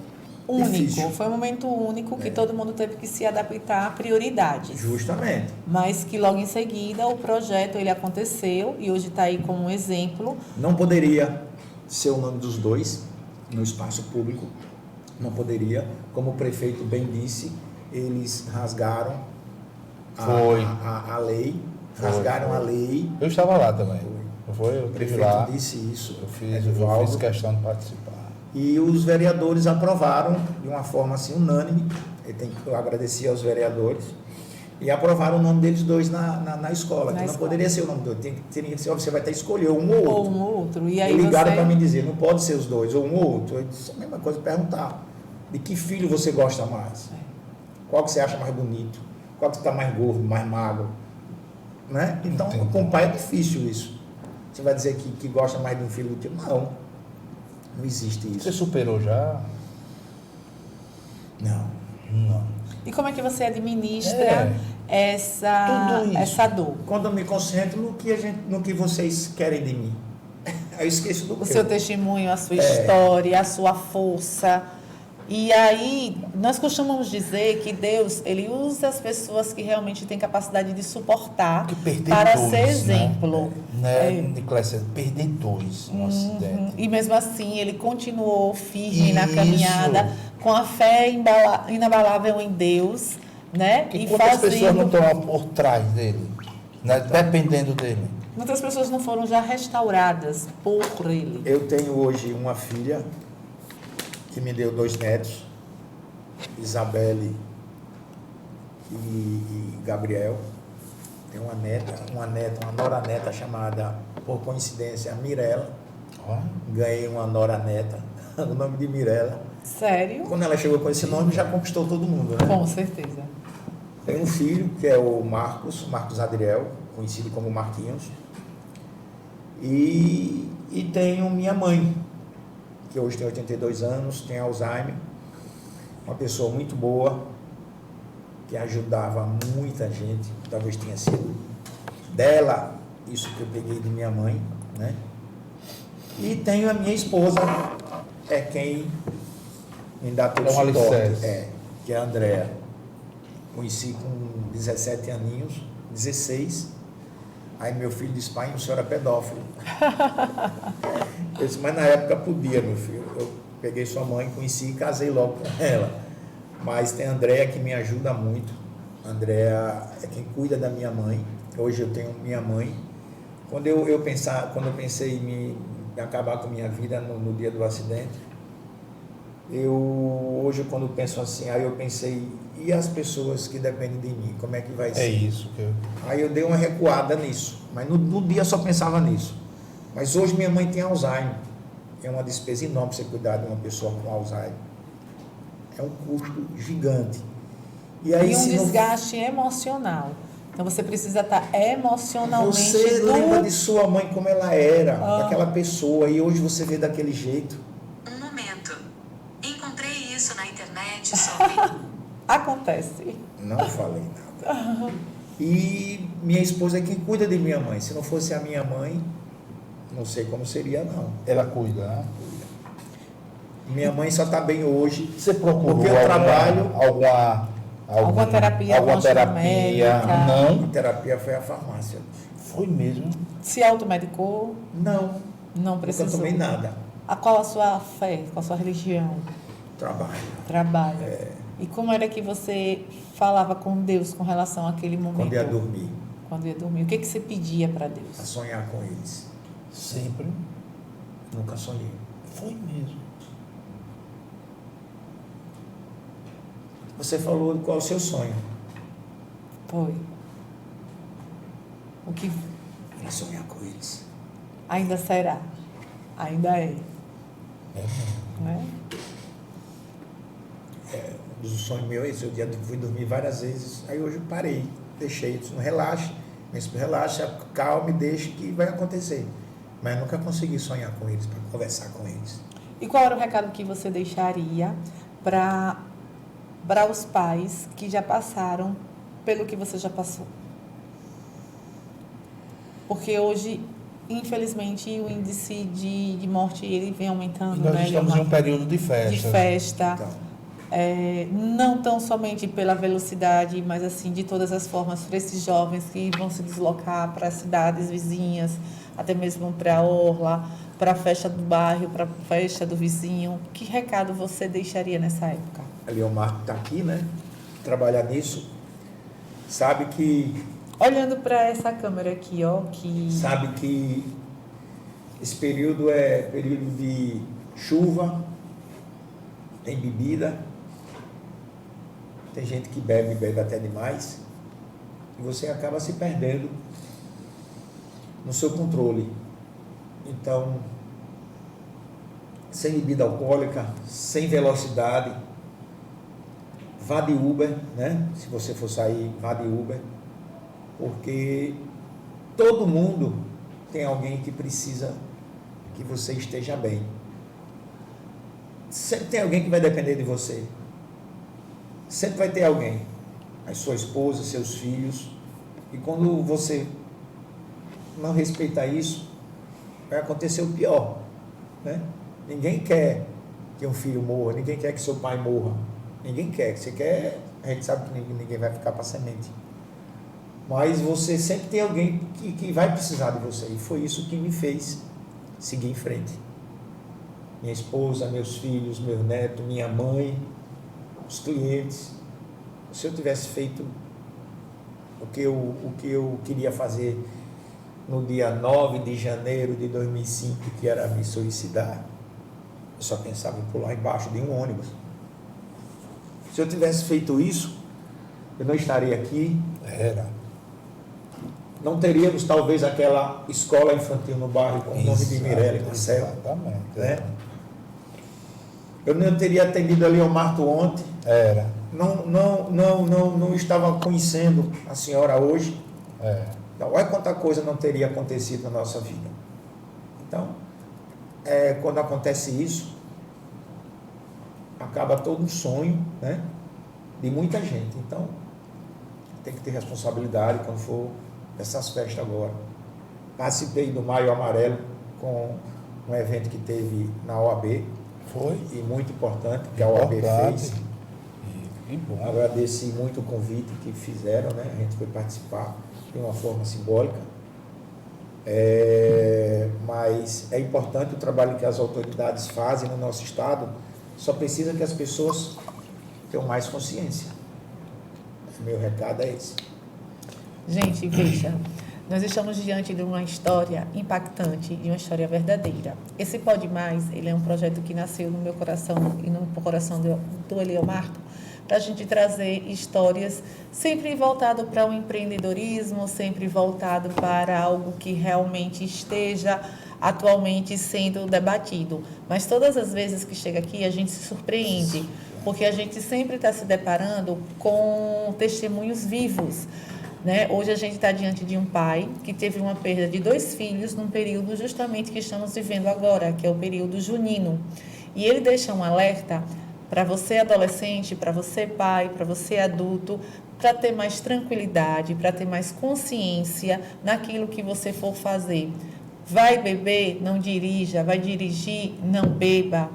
único. Difícil. Foi um momento único que todo mundo teve que se adaptar a prioridades. Justamente. Mas que logo em seguida o projeto ele aconteceu e hoje está aí como um exemplo. Não poderia ser o nome dos dois no espaço público. Não poderia. Como o prefeito bem disse, eles rasgaram a lei. rasgaram a lei. Eu estava lá também. Não foi? Eu O estive prefeito lá. disse isso. Eu fiz Edivaldo. questão de participar. E os vereadores aprovaram de uma forma assim unânime. Eu agradeci aos vereadores. E aprovaram o nome deles dois na escola. Que não poderia ser o nome dois. Teria que ser, você vai ter que escolher um ou outro. Ou um ou outro. E aí ligaram você... para me dizer, não pode ser os dois, ou um ou outro. Eu disse a mesma coisa, perguntar. De que filho você gosta mais? Qual que você acha mais bonito? Qual que está mais gordo, mais magro? Né? Então, Entendi. com o pai é difícil isso. Você vai dizer que gosta mais de um filho do que... Não. Não existe Você isso. superou já? Não. Não. E como é que você administra Tudo isso. essa dor? Quando eu me concentro no que vocês querem de mim. Aí eu esqueço do O meu. seu testemunho, a sua história, a sua força. E aí, nós costumamos dizer que Deus, Ele usa as pessoas que realmente têm capacidade de suportar Porque perder para dois, ser exemplo. Niclésia, perder dois no acidente. E mesmo assim, Ele continuou firme na Isso. caminhada, com a fé inabalável em Deus, né? E quantas pessoas não estão por trás dele, né? Dependendo dele? Muitas pessoas não foram já restauradas por Ele. Eu tenho hoje uma filha que me deu 2 netos, Isabelle e Gabriel. Tem uma nora-neta chamada, por coincidência, Mirella. Ganhei uma nora-neta, o nome de Mirella. Sério? Quando ela chegou com esse nome, já conquistou todo mundo, né? Com certeza. Tem um filho, que é o Marcos Adriel, conhecido como Marquinhos. E tenho minha mãe, que hoje tem 82 anos, tem Alzheimer, uma pessoa muito boa, que ajudava muita gente, talvez tenha sido dela, isso que eu peguei de minha mãe, né? E tenho a minha esposa, é quem me dá todo o suporte, que é a Andréa. Conheci com 17 aninhos, 16. Aí meu filho disse, pai, o senhor é pedófilo. Eu disse, mas na época podia, meu filho. Eu peguei sua mãe, conheci e casei logo com ela. Mas tem a Andréa que me ajuda muito. A Andréa é quem cuida da minha mãe. Hoje eu tenho minha mãe. Quando eu pensei em me acabar com minha vida no dia do acidente, hoje quando penso assim, aí eu pensei, e as pessoas que dependem de mim, como é que vai ser? É isso que eu... Aí eu dei uma recuada nisso, mas no dia eu só pensava nisso. Mas hoje minha mãe tem Alzheimer, é uma despesa enorme você cuidar de uma pessoa com Alzheimer. É um custo gigante. E aí, um desgaste emocional. Então você precisa estar emocionalmente... Você lembra de sua mãe como ela era, daquela pessoa, e hoje você vê daquele jeito. Um momento. Encontrei isso na internet sobre... Acontece. Não falei nada. E minha esposa é quem cuida de minha mãe. Se não fosse a minha mãe, não sei como seria, não. Ela cuida, né? Minha mãe só está bem hoje. Você procurou porque eu trabalho... Alguma terapia? Alguma terapia? Médica? Não. A terapia foi a farmácia. Foi mesmo? Se automedicou? Não. Não Nunca precisou? tomei nada. Qual a sua fé? Qual a sua religião? Trabalho. E como era que você falava com Deus com relação àquele momento? Quando ia dormir. Quando ia dormir. O que você pedia para Deus? A sonhar com eles. Sempre. Nunca sonhei. Foi mesmo. Você falou qual é o seu sonho. Foi. O que É sonhar com eles. ainda será? Ainda é. Né? O sonho meu é esse. Eu fui dormir várias vezes. Aí hoje eu parei. Deixei. Eu disse, não relaxe. Relaxa, calma e deixe que vai acontecer. Mas eu nunca consegui sonhar com eles, para conversar com eles. E qual era o recado que você deixaria para os pais que já passaram pelo que você já passou? Porque hoje, infelizmente, o índice de morte ele vem aumentando. Nós né? estamos em um período de festa. De festa. Então, Não tão somente pela velocidade, mas assim de todas as formas para esses jovens que vão se deslocar para as cidades vizinhas, até mesmo para a orla, para a festa do bairro, para a festa do vizinho. Que recado você deixaria nessa época? a Leomar está aqui, né? Trabalhar nisso. Sabe que Olhando para essa câmera aqui, ó, que... Sabe que esse período é período de chuva, tem bebida, tem gente que bebe até demais, e você acaba se perdendo no seu controle. Então, sem bebida alcoólica, sem velocidade, vá de Uber, né? Se você for sair, vá de Uber, porque todo mundo tem alguém que precisa que você esteja bem. Sempre tem alguém que vai depender de você. Sempre vai ter alguém. A sua esposa, seus filhos. E quando você não respeitar isso, vai acontecer o pior, né? Ninguém quer que um filho morra, ninguém quer que seu pai morra. Ninguém quer. Você quer, a gente sabe que ninguém vai ficar para semente. Mas você sempre tem alguém que vai precisar de você. E foi isso que me fez seguir em frente. Minha esposa, meus filhos, meu neto, minha mãe, os clientes. Se eu tivesse feito o que eu queria fazer no dia 9 de janeiro de 2005, que era me suicidar, eu só pensava em pular embaixo de um ônibus. Se eu tivesse feito isso, eu não estaria aqui. Não teríamos talvez aquela escola infantil no bairro com o nome de Mirelle Marcelo. Exatamente. Né? Eu não teria atendido a Leomarto ontem. Não estava conhecendo a senhora hoje. Então, olha quanta coisa não teria acontecido na nossa vida. Então, quando acontece isso, acaba todo um sonho, né, de muita gente. Então, tem que ter responsabilidade quando for essas festas agora. Participei do Maio Amarelo com um evento que teve na OAB. Foi. E muito importante, que a OAB fez. E bom. Agradeci muito o convite que fizeram, né? A gente foi participar de uma forma simbólica. Mas é importante o trabalho que as autoridades fazem no nosso estado. Só precisa que as pessoas tenham mais consciência. O meu recado é esse. Gente, veja, nós estamos diante de uma história impactante, de uma história verdadeira. Esse Pode Mais, ele é um projeto que nasceu no meu coração e no coração do Eliomarto, para a gente trazer histórias sempre voltado para o empreendedorismo, sempre voltado para algo que realmente esteja atualmente sendo debatido. Mas todas as vezes que chega aqui, a gente se surpreende, porque a gente sempre está se deparando com testemunhos vivos. Né? Hoje a gente está diante de um pai que teve uma perda de 2 filhos num período justamente que estamos vivendo agora, que é o período junino. E ele deixa um alerta para você adolescente, para você pai, para você adulto, para ter mais tranquilidade, para ter mais consciência naquilo que você for fazer. Vai beber, não dirija. Vai dirigir, não beba.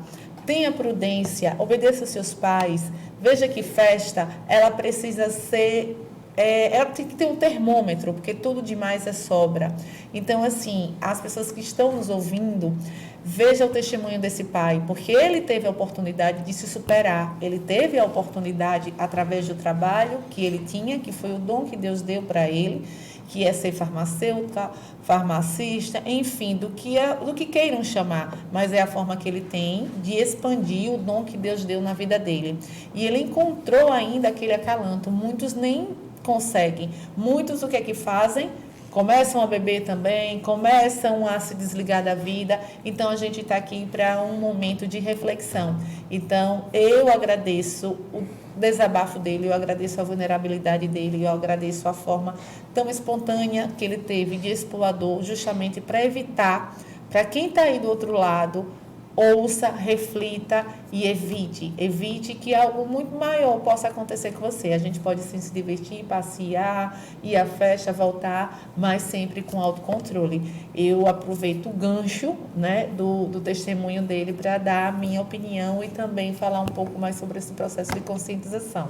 Tenha prudência, obedeça aos seus pais. Veja que festa, ela precisa ser... ela tem que ter um termômetro, porque tudo demais é sobra. Então, assim, as pessoas que estão nos ouvindo, veja o testemunho desse pai, porque ele teve a oportunidade de se superar. Ele teve a oportunidade, através do trabalho que ele tinha, que foi o dom que Deus deu para ele, que é ser farmacêutica, farmacista, enfim, do que queiram chamar, mas é a forma que ele tem de expandir o dom que Deus deu na vida dele. E ele encontrou ainda aquele acalanto. Muitos nem conseguem. Muitos o que é que fazem? Começam a beber também, começam a se desligar da vida. Então, a gente está aqui para um momento de reflexão. Então, eu agradeço o desabafo dele, eu agradeço a vulnerabilidade dele, eu agradeço a forma tão espontânea que ele teve de expor a dor, justamente para evitar, para quem está aí do outro lado, ouça, reflita e evite que algo muito maior possa acontecer com você. A gente pode sim se divertir, passear, ir à festa, voltar, mas sempre com autocontrole. Eu aproveito o gancho, né, do testemunho dele para dar a minha opinião e também falar um pouco mais sobre esse processo de conscientização.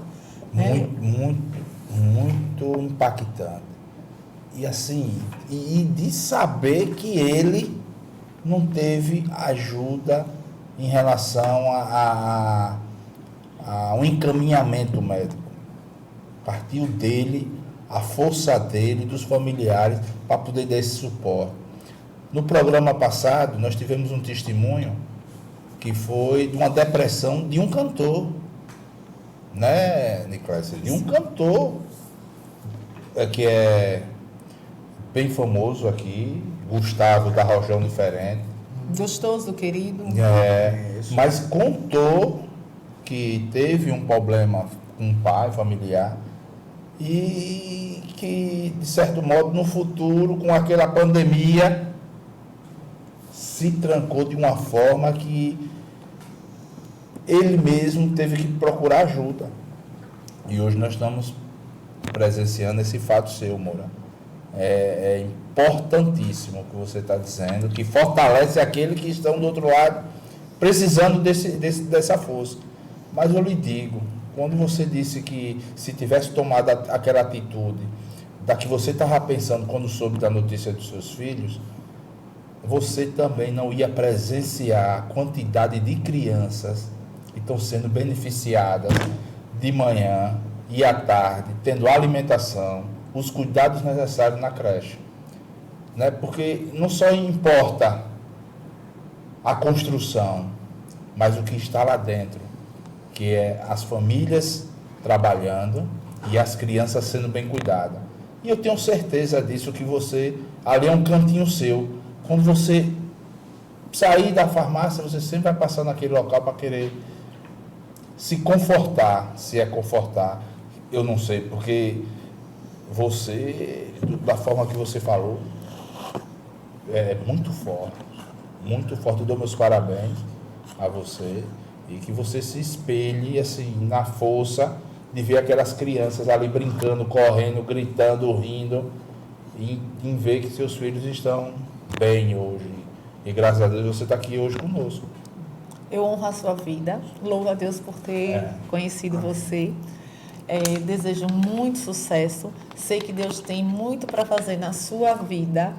Né? Muito impactante. E assim, e de saber que ele não teve ajuda em relação a um encaminhamento médico. Partiu dele a força dele, dos familiares, para poder dar esse suporte. No programa passado, nós tivemos um testemunho que foi de uma depressão de um cantor, né, Nicolas? De um cantor que é bem famoso aqui, Gustavo da Rojão Diferente. Gostoso, querido. Mas contou que teve um problema com o pai familiar e que, de certo modo, no futuro, com aquela pandemia, se trancou de uma forma que ele mesmo teve que procurar ajuda. E hoje nós estamos presenciando esse fato seu, Moura. É importantíssimo o que você está dizendo, que fortalece aqueles que estão do outro lado, precisando dessa força. Mas eu lhe digo, quando você disse que se tivesse tomado aquela atitude da que você estava pensando quando soube da notícia dos seus filhos, você também não ia presenciar a quantidade de crianças que estão sendo beneficiadas de manhã e à tarde, tendo alimentação, os cuidados necessários na creche. Né? Porque não só importa a construção, mas o que está lá dentro, que é as famílias trabalhando e as crianças sendo bem cuidadas. E eu tenho certeza disso, que você, ali é um cantinho seu. Quando você sair da farmácia, você sempre vai passar naquele local para querer se confortar, se é confortar. Eu não sei, porque você, da forma que você falou, é muito forte, muito forte. Eu dou meus parabéns a você e que você se espelhe assim na força de ver aquelas crianças ali brincando, correndo, gritando, rindo, e em ver que seus filhos estão bem hoje. E graças a Deus você está aqui hoje conosco. Eu honro a sua vida, louvo a Deus por ter conhecido você. Desejo muito sucesso. Sei que Deus tem muito para fazer na sua vida,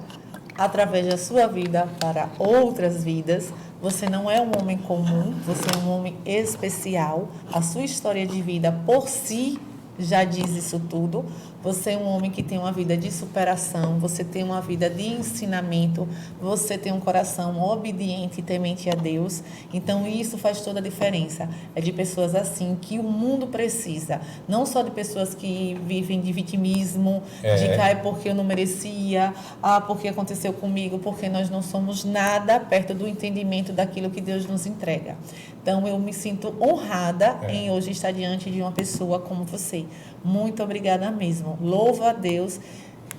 através da sua vida, para outras vidas. Você não é um homem comum, você é um homem especial. A sua história de vida por si já diz isso tudo. Você é um homem que tem uma vida de superação, você tem uma vida de ensinamento, você tem um coração obediente e temente a Deus. Então, isso faz toda a diferença. É de pessoas assim que o mundo precisa. Não só de pessoas que vivem de vitimismo, de cair porque eu não merecia, porque aconteceu comigo, porque nós não somos nada perto do entendimento daquilo que Deus nos entrega. Então, eu me sinto honrada em hoje estar diante de uma pessoa como você. Muito obrigada mesmo. Louvo a Deus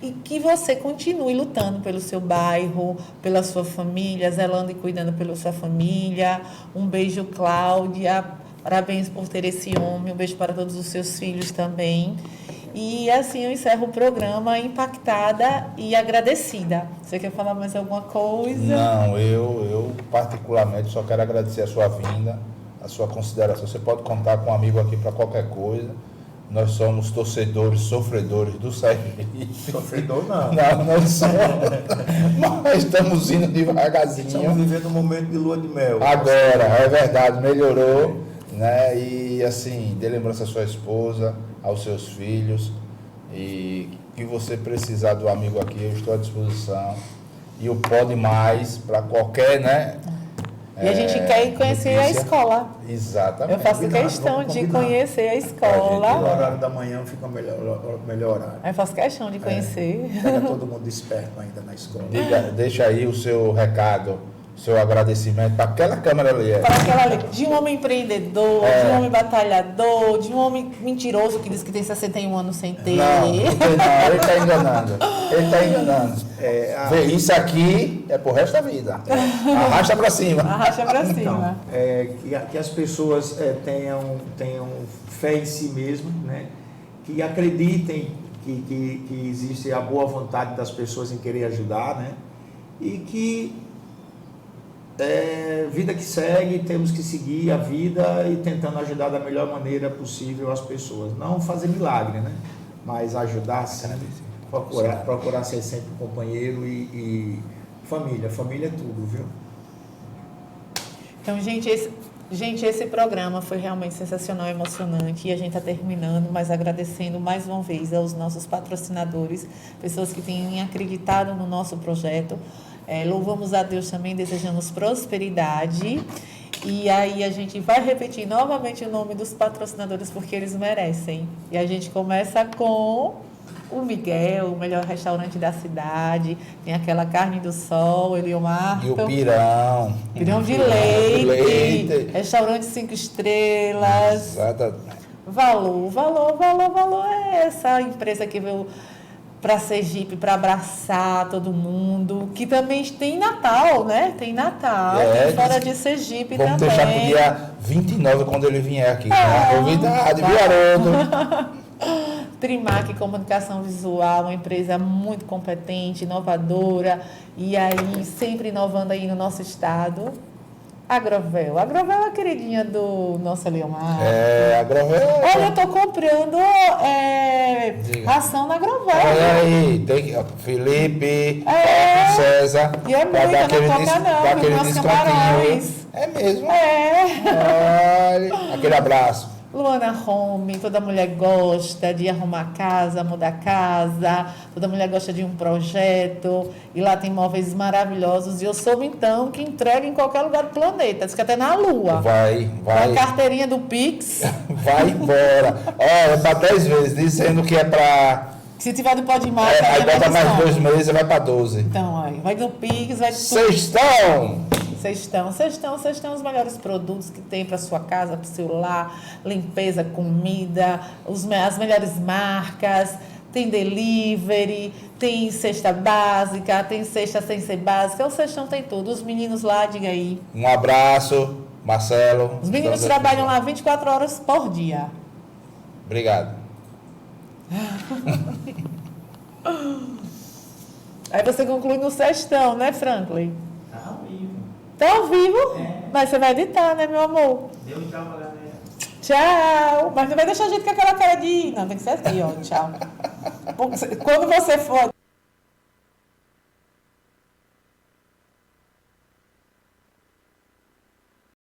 e que você continue lutando pelo seu bairro, pela sua família, zelando e cuidando pela sua família. Um beijo, Cláudia. Parabéns por ter esse homem. Um beijo para todos os seus filhos também. E assim eu encerro o programa impactada e agradecida. Você quer falar mais alguma coisa? Não, eu particularmente só quero agradecer a sua vinda, a sua consideração. Você pode contar com um amigo aqui para qualquer coisa. Nós somos torcedores, sofredores do Sergipe. Sofredor não. Não, nós somos. Mas estamos indo devagarzinho. Estamos vivendo um momento de lua de mel. Agora, é verdade, melhorou. Né? E assim, dê lembrança à sua esposa, aos seus filhos. E que você precisar do amigo aqui, eu estou à disposição. E o Pode Mais, para qualquer, né? E a gente quer ir conhecer a escola. Exatamente. Eu faço questão de conhecer a O escola. horário da manhã fica melhor horário. Eu faço questão de conhecer. Pega todo mundo esperto ainda na escola. Deixa aí o seu recado, o seu agradecimento para aquela câmera ali. Para aquela ali, de um homem empreendedor, de um homem batalhador, de um homem mentiroso que diz que tem 61 anos sem ter. Não, ele está enganando. Ele está enganando. Vê, isso aqui é pro resto da vida. Arrasta para cima. Arrasta para cima. Então, que as pessoas tenham fé em si mesmo, né? Que acreditem que existe a boa vontade das pessoas em querer ajudar, né? E que vida que segue, temos que seguir a vida e tentando ajudar da melhor maneira possível as pessoas. Não fazer milagre, né? Mas ajudar sim, procurar ser sempre companheiro e família. Família é tudo, viu? Então, gente, Gente, esse programa foi realmente sensacional, emocionante, e a gente está terminando, mas agradecendo mais uma vez aos nossos patrocinadores, pessoas que têm acreditado no nosso projeto. Louvamos a Deus também, desejamos prosperidade. E aí a gente vai repetir novamente o nome dos patrocinadores, porque eles merecem. E a gente começa com o Miguel, o melhor restaurante da cidade. Tem aquela carne do sol, Eliomar. E o pirão. Pirão de Pirão de leite. Restaurante 5 estrelas. Exatamente. Valor é essa empresa que veio para Sergipe, para abraçar todo mundo, que também tem Natal, né? Tem Natal, tem fora de Sergipe vamos também. Vamos deixar para o dia 29, quando ele vier aqui. Tá? Novidade, viu, Haroldo? Trimac Comunicação Visual, uma empresa muito competente, inovadora, e aí sempre inovando aí no nosso estado. Agrovel é a queridinha do nosso Eliomar. Agrovel. Olha, eu tô comprando ração na Agrovel. Olha aí, tem Felipe, César. E é muito, não toca não, aquele descontinho. É mesmo? Olha, aquele abraço. Luana Home, toda mulher gosta de arrumar casa, mudar casa, toda mulher gosta de um projeto, e lá tem móveis maravilhosos, e eu soube então que entrega em qualquer lugar do planeta, diz que até na Lua. Vai. Com a carteirinha do Pix. Vai embora. É para 10 vezes, dizendo que é para... Se tiver do Pode Mais, aí bota mais 2 meses e vai para 12. Então, aí, vai do Pix, vai de tudo. Sextão, os melhores produtos que tem para sua casa, para o seu lar, limpeza, comida, as melhores marcas, tem delivery, tem cesta básica, tem cesta sem ser básica, o Sextão tem tudo. Os meninos lá, diga aí. Um abraço, Marcelo. Os meninos trabalham lá 24 horas por dia. Obrigado. Aí você conclui no Sextão, né, Franklin? Tá ao vivo? Mas você vai editar, né, meu amor? Deu tchau pra galera. Tchau! Mas não vai deixar a gente com aquela cara de... Não, tem que ser assim, ó. Tchau. Quando você for...